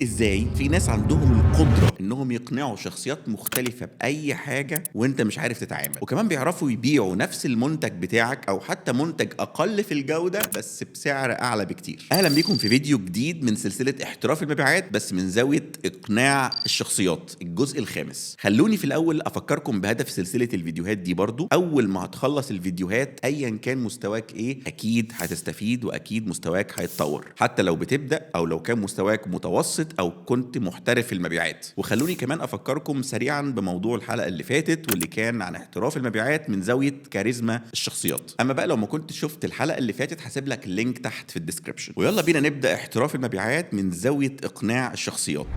ازاي في ناس عندهم القدرة انهم يقنعوا شخصيات مختلفة بأي حاجة وانت مش عارف تتعامل، وكمان بيعرفوا يبيعوا نفس المنتج بتاعك او حتى منتج اقل في الجودة بس بسعر اعلى بكتير. اهلا بيكم في فيديو جديد من سلسلة احتراف المبيعات بس من زاوية اقناع الشخصيات، الجزء الخامس. خلوني في الاول افكركم بهدف سلسلة الفيديوهات دي. برضو اول ما هتخلص الفيديوهات ايا كان مستواك ايه اكيد هتستفيد واكيد مستواك هيتطور، حتى لو بتبدأ او لو كان مستواك متوسط او كنت محترف في المبيعات. وخلوني كمان افكركم سريعا بموضوع الحلقه اللي فاتت واللي كان عن احتراف المبيعات من زاويه كاريزما الشخصيات. اما بقى لو ما كنت شفت الحلقه اللي فاتت هسيب لك اللينك تحت في الديسكربشن. ويلا بينا نبدا احتراف المبيعات من زاويه اقناع الشخصيات.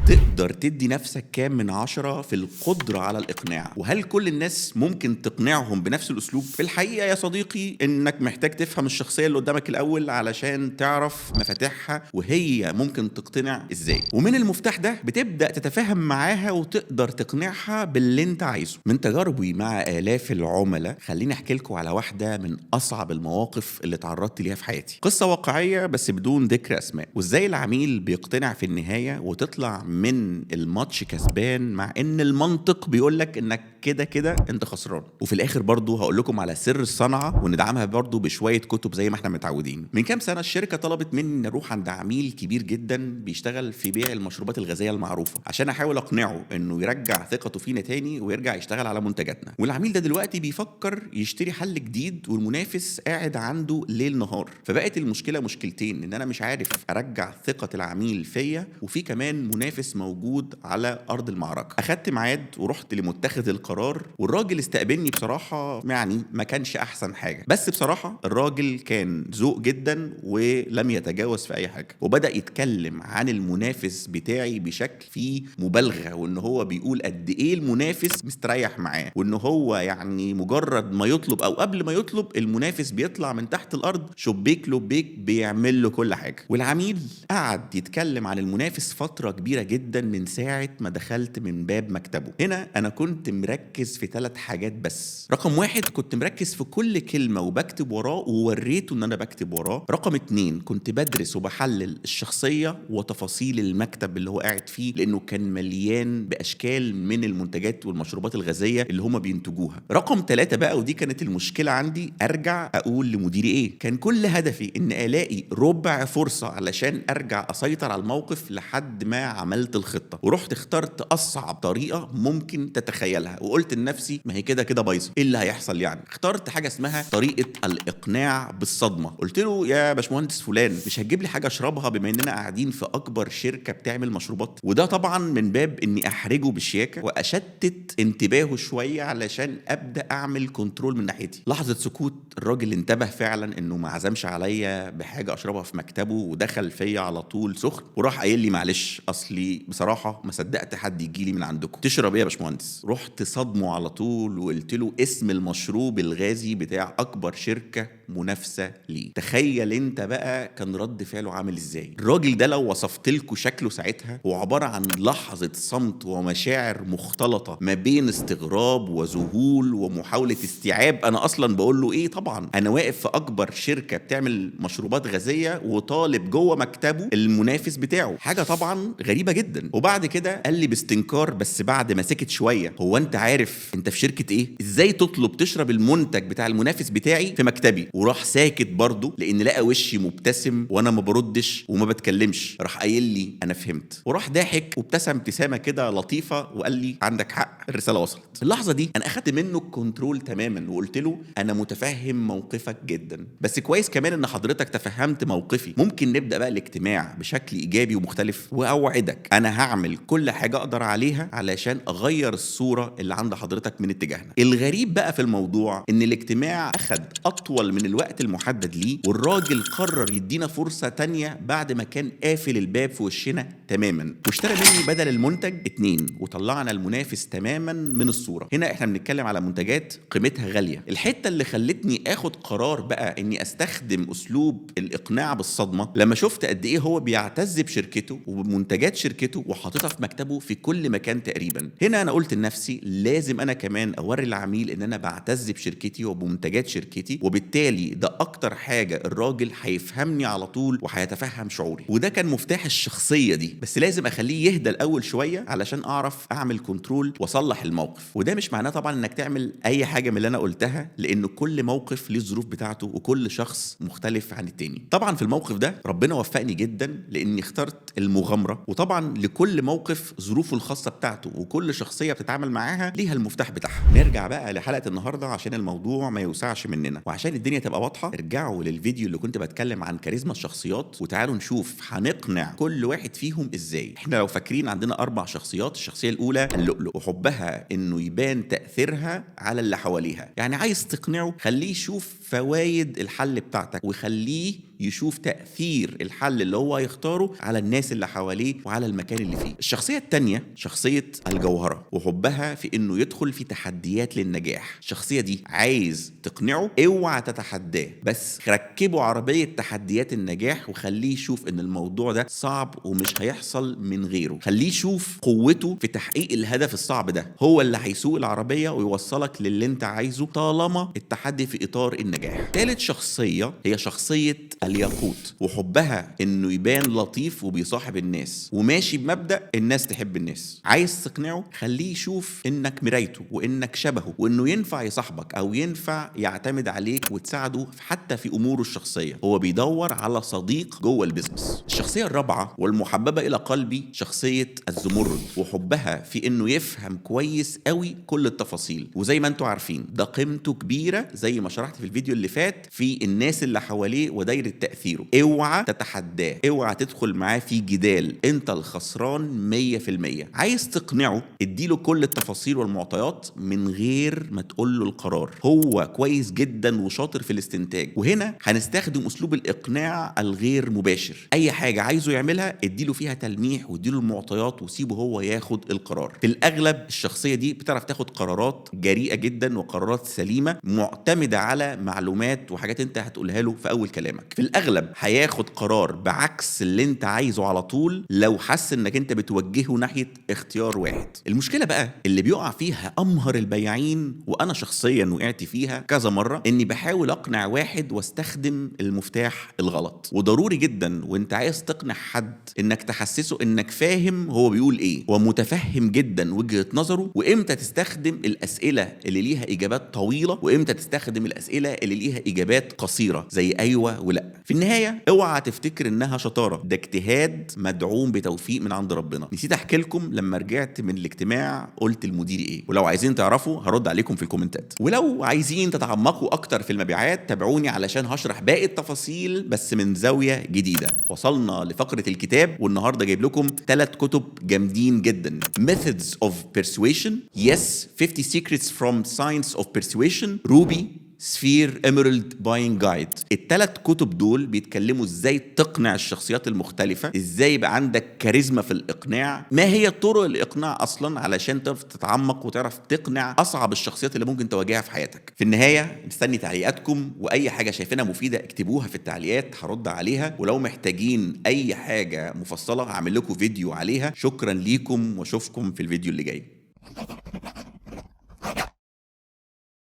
تقدر تدي نفسك كام من 10 في القدرة على الإقناع؟ وهل كل الناس ممكن تقنعهم بنفس الأسلوب؟ في الحقيقة يا صديقي إنك محتاج تفهم الشخصية اللي قدامك الأول علشان تعرف مفاتيحها وهي ممكن تقتنع إزاي. ومن المفتاح ده بتبدأ تتفاهم معاها وتقدر تقنعها باللي أنت عايزه. من تجاربي مع آلاف العملاء خليني أحكي لكم على واحدة من أصعب المواقف اللي تعرضت ليها في حياتي. قصة واقعية بس بدون ذكر أسماء، وإزاي العميل بيقتنع في النهاية وتطلع من الماتش كسبان مع ان المنطق بيقولك انك كده كده انت خسران. وفي الاخر برضو هقول لكم على سر الصنعه وندعمها برضو بشويه كتب زي ما احنا متعودين. من كام سنه الشركه طلبت مني ان اروح عند عميل كبير جدا بيشتغل في بيع المشروبات الغازيه المعروفه عشان احاول اقنعه انه يرجع ثقته فينا تاني ويرجع يشتغل على منتجاتنا. والعميل ده دلوقتي بيفكر يشتري حل جديد والمنافس قاعد عنده ليل نهار. فبقت المشكله مشكلتين، ان انا مش عارف ارجع ثقه العميل فيا وفي كمان منافس موجود على ارض المعركه. اخدت ميعاد ورحت لمتخذ القرار، والراجل استقبلني بصراحه يعني ما كانش احسن حاجه، بس بصراحه الراجل كان ذوق جدا ولم يتجاوز في اي حاجه، وبدا يتكلم عن المنافس بتاعي بشكل فيه مبالغه، وان هو بيقول قد ايه المنافس مستريح معاه، وان هو يعني مجرد ما يطلب او قبل ما يطلب المنافس بيطلع من تحت الارض شبيك لبيك بيعمل له كل حاجه. والعميل قعد يتكلم عن المنافس فتره كبيره جدا من ساعة ما دخلت من باب مكتبه. هنا أنا كنت مركز في 3 حاجات بس. رقم 1 كنت مركز في كل كلمة وبكتب وراه ووريته إن أنا بكتب وراه. رقم 2 كنت بدرس وبحلل الشخصية وتفاصيل المكتب اللي هو قاعد فيه، لأنه كان مليان بأشكال من المنتجات والمشروبات الغازية اللي هما بينتجوها. رقم 3 بقى ودي كانت المشكلة عندي، أرجع أقول لمديري إيه. كان كل هدفي إن ألاقي ربع فرصة علشان أرجع أسيطر على الموقف لحد ما عملت الخطة، ورحت اخترت اصعب طريقه ممكن تتخيلها، وقلت لنفسي ما هي كده كده بايظه، ايه اللي هيحصل يعني؟ اخترت حاجه اسمها طريقه الاقناع بالصدمه. قلت له يا باشمهندس فلان، مش هتجيب لي حاجه اشربها بما اننا قاعدين في اكبر شركه بتعمل مشروبات؟ وده طبعا من باب اني احرجه بالشياكه واشتت انتباهه شويه علشان ابدا اعمل كنترول من ناحيتي. لحظه سكوت، الراجل انتبه فعلا انه ما عزمش عليا بحاجه اشربها في مكتبه، ودخل فيا على طول سخن وراح قايل لي معلش اصلي بصراحه ما صدقت حد يجي لي من عندكم. تشرب ايه يا باشمهندس؟ رحت صدمه على طول وقلت له اسم المشروب الغازي بتاع اكبر شركه منافسه ليه. تخيل انت بقى كان رد فعله عامل ازاي. الراجل ده لو وصفت لكم شكله ساعتها هو عباره عن لحظه صمت ومشاعر مختلطه ما بين استغراب وذهول ومحاوله استيعاب. انا اصلا بقول له ايه؟ طبعا انا واقف في اكبر شركه بتعمل مشروبات غازيه وطالب جوه مكتبه المنافس بتاعه، حاجه طبعا غريبه جدا. وبعد كده قال لي باستنكار بس بعد ما سكت شويه، هو انت عارف انت في شركه ايه؟ ازاي تطلب تشرب المنتج بتاع المنافس بتاعي في مكتبي؟ وراح ساكت برضه لان لقى وشي مبتسم وانا ما بردش وما بتكلمش. راح قايل لي انا فهمت، وراح ضاحك وابتسم ابتسامه كده لطيفه وقال لي عندك حق، الرساله وصلت. في اللحظه دي انا اخدت منه الكنترول تماما وقلت له انا متفهم موقفك جدا، بس كويس كمان ان حضرتك تفهمت موقفي. ممكن نبدا بقى الاجتماع بشكل ايجابي ومختلف، واوعدك انا هعمل كل حاجه اقدر عليها علشان اغير الصوره اللي عند حضرتك من اتجاهنا. الغريب بقى في الموضوع ان الاجتماع اخد اطول من الوقت المحدد ليه، والراجل قرر يدينا فرصه تانية بعد ما كان قافل الباب في وشنا تماما، واشترى مني بدل المنتج 2 وطلعنا المنافس تماما من الصوره. هنا احنا بنتكلم على منتجات قيمتها غاليه. الحته اللي خلتني اخد قرار بقى اني استخدم اسلوب الاقناع بالصدمه لما شفت قد ايه هو بيعتز بشركته وبمنتجات شركته شركته وحاططها في مكتبه في كل مكان تقريبا. هنا انا قلت لنفسي لازم انا كمان اوري العميل ان انا بعتز بشركتي وبمنتجات شركتي، وبالتالي ده اكتر حاجه الراجل هيفهمني على طول وهيتفهم شعوري. وده كان مفتاح الشخصيه دي، بس لازم اخليه يهدى الاول شويه علشان اعرف اعمل كنترول واصلح الموقف. وده مش معناه طبعا انك تعمل اي حاجه من اللي انا قلتها، لان كل موقف ليه الظروف بتاعته وكل شخص مختلف عن التاني. طبعا في الموقف ده ربنا وفقني جدا لاني اخترت المغامره، وطبعا لكل موقف ظروفه الخاصه بتاعته وكل شخصيه بتتعامل معاها ليها المفتاح بتاعها. نرجع بقى لحلقه النهارده عشان الموضوع ما يوسعش مننا وعشان الدنيا تبقى واضحه. ارجعوا للفيديو اللي كنت بتكلم عن كاريزما الشخصيات وتعالوا نشوف هنقنع كل واحد فيهم ازاي. احنا لو فاكرين عندنا 4 شخصيات. الشخصيه الاولى اللؤلؤ، وحبها انه يبان تاثيرها على اللي حواليها. يعني عايز تقنعه خليه يشوف فوايد الحل بتاعتك وخليه يشوف تأثير الحل اللي هو يختاره على الناس اللي حواليه وعلى المكان اللي فيه. الشخصية التانية شخصية الجوهرة، وحبها في انه يدخل في تحديات للنجاح. الشخصية دي عايز تقنعه اوعى تتحداه، بس ركبه عربية تحديات النجاح وخليه يشوف ان الموضوع ده صعب ومش هيحصل من غيره. خليه يشوف قوته في تحقيق الهدف الصعب ده، هو اللي هيسوق العربية ويوصلك للي انت عايزه طالما التحدي في اطار النجاح. ثالث شخصية هي شخصية الياقوت، وحبها انه يبان لطيف وبيصاحب الناس وماشي بمبدأ الناس تحب الناس. عايز تقنعه خليه يشوف انك مرايته وانك شبهه وانه ينفع يصاحبك او ينفع يعتمد عليك وتساعده حتى في اموره الشخصية. هو بيدور على صديق جوه البيزنس. الشخصية الرابعة والمحببة الى قلبي شخصية الزمرد، وحبها في انه يفهم كويس قوي كل التفاصيل. وزي ما انتوا عارفين ده قيمته كبيرة زي ما شرحت في الفيديو اللي فات في الناس اللي حواليه ودايرة تأثيره. اوعى تتحداه، اوعى تدخل معاه في جدال، انت الخسران 100%. عايز تقنعه اديله كل التفاصيل والمعطيات من غير ما تقول له القرار. هو كويس جدا وشاطر في الاستنتاج، وهنا هنستخدم اسلوب الاقناع الغير مباشر. اي حاجة عايزه يعملها اديله فيها تلميح واديله المعطيات وسيبه هو ياخد القرار. في الاغلب الشخصية دي بتعرف تاخد قرارات جريئة جدا وقرارات سليمة معتمدة على معلومات وحاجات انت هتقولها له في اول كلامك. في الاغلب هياخد قرار بعكس اللي انت عايزه على طول لو حس انك انت بتوجهه ناحيه اختيار واحد. المشكله بقى اللي بيقع فيها امهر البياعين، وانا شخصيا وقعت فيها كذا مره، اني بحاول اقنع واحد واستخدم المفتاح الغلط. وضروري جدا وانت عايز تقنع حد انك تحسسه انك فاهم هو بيقول ايه ومتفهم جدا وجهه نظره، وامتى تستخدم الاسئله اللي ليها اجابات طويله وامتى تستخدم الاسئله اللي ليها اجابات قصيره زي ايوه ولا. في النهايه اوعى تفتكر انها شطاره، ده اجتهاد مدعوم بتوفيق من عند ربنا. نسيت احكي لكم لما رجعت من الاجتماع قلت لمديري ايه، ولو عايزين تعرفوا هرد عليكم في الكومنتات. ولو عايزين تتعمقوا اكتر في المبيعات تابعوني علشان هشرح باقي التفاصيل بس من زاويه جديده. وصلنا لفقره الكتاب، والنهارده جايب لكم 3 كتب جامدين جدا. Methods of Persuasion, Yes, 50 Secrets from Science of Persuasion, روبي سفير ايميرالد باينج جايد. ال3 كتب دول بيتكلموا ازاي تقنع الشخصيات المختلفة، ازاي يبقى عندك كاريزما في الاقناع، ما هي طرق الاقناع اصلا علشان تعرف تتعمق وتعرف تقنع اصعب الشخصيات اللي ممكن تواجهها في حياتك. في النهاية مستني تعليقاتكم، واي حاجة شايفينها مفيدة اكتبوها في التعليقات هرد عليها، ولو محتاجين اي حاجة مفصلة هعمل لكم فيديو عليها. شكرا ليكم واشوفكم في الفيديو اللي جاي.